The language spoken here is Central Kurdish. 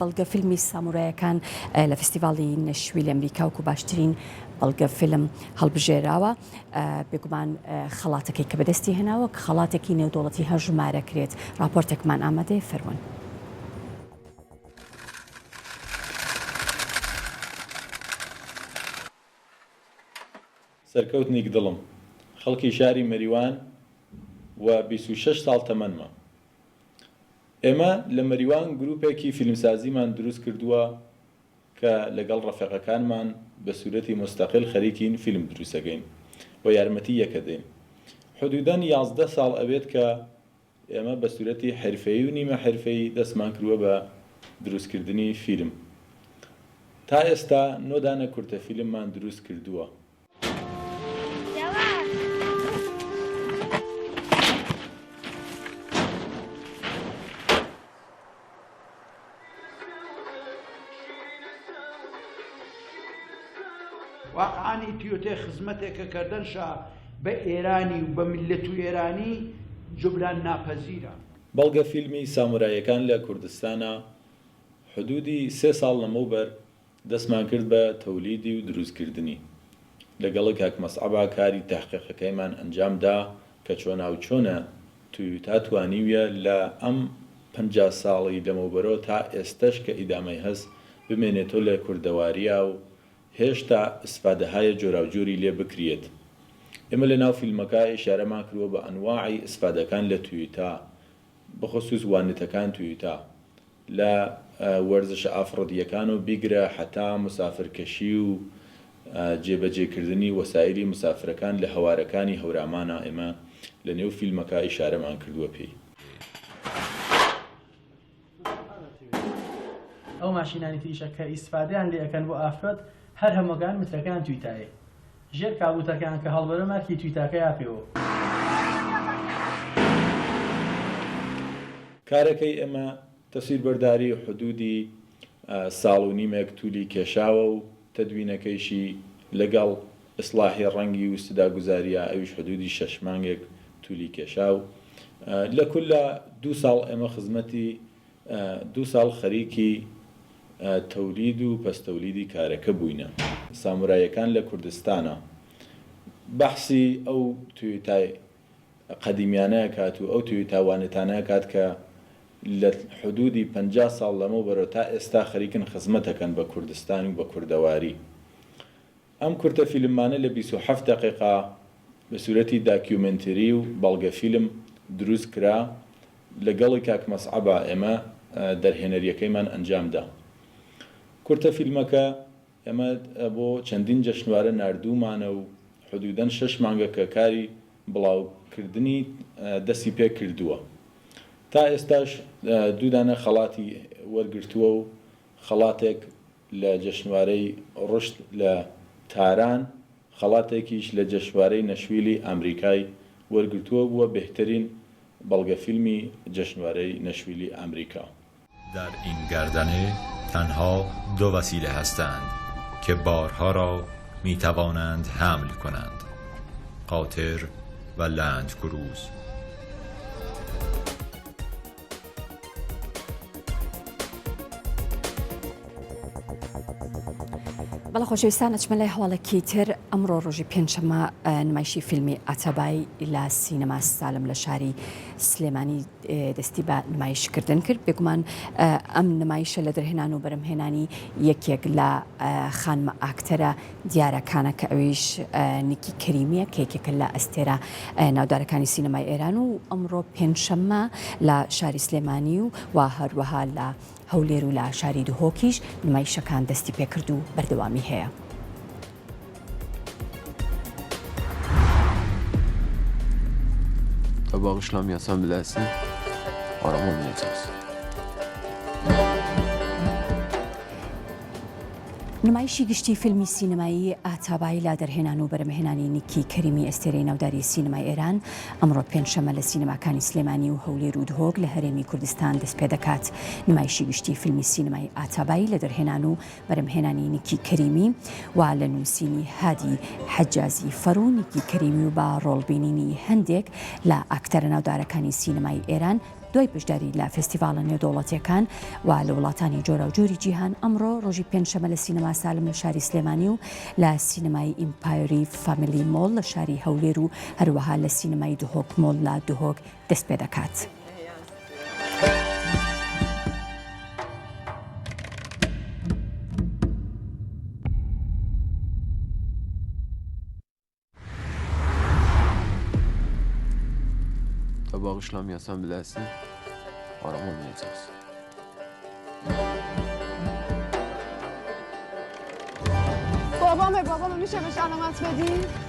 بەڵگە فیلمی سامورایەکان لە فستیڤاڵی نەشویل ئەمریکا وکو باشترین بەڵگە فیلم هەڵبژێراوە بێگومان خەڵاتەکەی کە بەدەستی هێناوە کە خەڵاتێکی نێودوڵەتی هەژمارە کرێت راپۆرتێکمان ئامادەیە فەرموون. سەرکەوتنێک دڵم خەڵکی شاری مەریوان و 26 ساڵ تەمەنمە. ئێمە لە مەریوان گروپێکی فیلمسازیمان دروست کردووە کە لەگەڵ ڕەفیقەکانمان بە سوورەتی مستەقل خەریکین فیلم دروستەکەین و یارمەتی یەکە دەین. حدوداً 11 ساڵ ئەوێت کە ئێمە بە سوورەتی حرفەیی و نیمە حرفەیی دەستمان کردووە بە دروستکردنی فیلم. تا ئێستا 9 دانە کورتە فیلممان دروست کردووە. واقعانی توێتێ خزمەتێکە کردنشا بە ئێرانی و بە میلەت و ئێرانی جبران ناپەزیرە. بەڵگە فیلمی سامورایەکان لە کوردستانە حدودی 3 ساڵ لەمەوبەر دەستمان کرد بە تەولیدی و دروستکردنی. لەگەڵ کاک مەسعەبا کاری تەحقیقەکەیمان ئەنجامدا کە چۆنە تویوتا توانیویە لە ئەم 50 ساڵی لەمەوبەرەوە تا ئێستش کە ئیدامەی هەست بمێنێتەوە لە کوردەواریە و هێشتا ئیسفادەهای جۆراوجۆری لێ بکرێت. ئێمە لە ناو فیلمەکە ئیشارەمان کردووە بە ئەنواعی ئیسفادەکان لە تویوتا بەخصوص وانێتەکان تویوتا لە وەرزشە ئافرەدیەکان و بیگرە حتا مسافرکەشی و جێبەجێکردنی وەسایلی مسافرەکان لە هەوارەکانی هەورامانە ئێمە لە نێو فیلمەکە ئیشارەمان کردووە پێی. ئەو ماشینانی تریشە کە ئیسفادەیان لێ ئەەکەن بۆ ئافرەت هەر هەمووەکان مترەکان تویتایە ژێر کابوتەکان کە هەڵبەرە مارکی تویتاکە یاپێەوە. کارەکەی ئێمە تەسویربەرداری حدودی ساڵ و نیمێک توولی کێشاوە و تەدوینەکەیشی لەگەڵ ئیسلاحی ڕەنگی و سداگوزاریە ئەویش حدودی 6 مانگێک توولی کێشاو. لە کولە 2 ساڵ ئێمە خزمەتی 2 ساڵ خەریکی تەولید و پەستەولیدی کارەکە بووینە. سامورایەکان لە کوردستانە بەحسی ئەو تویتای قەدیمیانەیە کات و ئەو تویتاوانێتانەیە کات کە لە حدودی 50 ساڵ لەمەوبەرەوە تا ئێستا خەریکن خزمەتەکەن بە کوردستان و بە کوردەواری. ئەم کورتە فیلمانە لە 27 دقیقا بە سوورەتی داکیومنتری و بەڵگە فیلم دروست کرا لەگەڵی کاک مەسعەبا ئێمە دەرهێنەریەکەیمان ئەنجامدا. کورتە فیلمەکە ئێمە بۆ چەندین جەشنوارە ناردوومانە و حدوداً 6 مانگە کە کاری بڵاوکردنی دەستی پێ کردووە. تا ئێستاش 2 دانە خەڵاتی وەرگرتووە و خەڵاتێک لە جەشنوارەی ڕشت لە تاران خەڵاتێکیش لە جەشنوارەی نەشویلی ئەمریکای وەرگرتووە بووە بهترین بەڵگە فیلمی جەشنوارەی نەشویلی ئەمریکا. در این گردنه تنها 2 وسیله هستند که بارها را می توانند حمل کنند: قاطر و لند کروز. بەڵە خۆشەویستان ئەچمە لای هەواڵێکی تر ئەمڕۆ ڕۆژی پێنجشەممە نمایشی فیلمی ئاتەبای لە سینەما سالم لە شاری سلێمانی دەستی بە نمایشکردن کرد. بێگومان ئەم نمایشە لە دەرهێنان و بەرهێنانی یەکێک لە خانمە ئاکتەرە دیارەکانە کە ئەویش نیکی کەریمیە کە یەکێکە لە ئەستێرە ناودارەکانی سینەمای ئێران و ئەمڕۆ پێنجشەممە لە شاری سلێمانی و هەروەها لە هەولێر و لە شاری دهۆکیش نمایشەکان دەستی پێکرد و بەردەوامی هەیە. باقیشلام yasam biləsin, aram olmayacağız. نمایشی گشتی فیلمی سینەمایی ئاتابایی لا دەرهێنان و بەرهەمهێنانی نیکی کەریمی ئەستێرەی ناوداری سینەمای ئێران ئەمڕۆ پێنجشەممە لە سینەماکانی سلێمانی و هەولێر و دهۆک لە هەرێمی کوردستان دەست پێ دەکات. نمایشی گشتی فیلمی سینەمای ئاتابایی لە دەرهێنان و بەرهەمهێنانی نیکی کەریمی و لە نووسینی هادی حەجازی فەڕوو نیکی کەریمی و با ڕۆڵبینینی هەندێک لە ئاکتەرە ناودارەکانی سینەمای ئێران دوای پشداری لە فستیڤالە نێودەوڵەتیەکان و لە وڵاتانی جۆرە و جۆری جیهان ئەمڕۆ ڕۆژی پێنجشەمە لە سینەما سالم لە شاری سلێمانی و لە سینەمای ئیمپایری فامیلی مۆڵ لە شاری هەولێر و هەروەها لە سینەمای دهۆک مۆڵ لە دهۆک دەست پێ دەکات. Bağışlamayasan bilesin, aram olmayacaksın. بابامه میشه بهش علامت بدی؟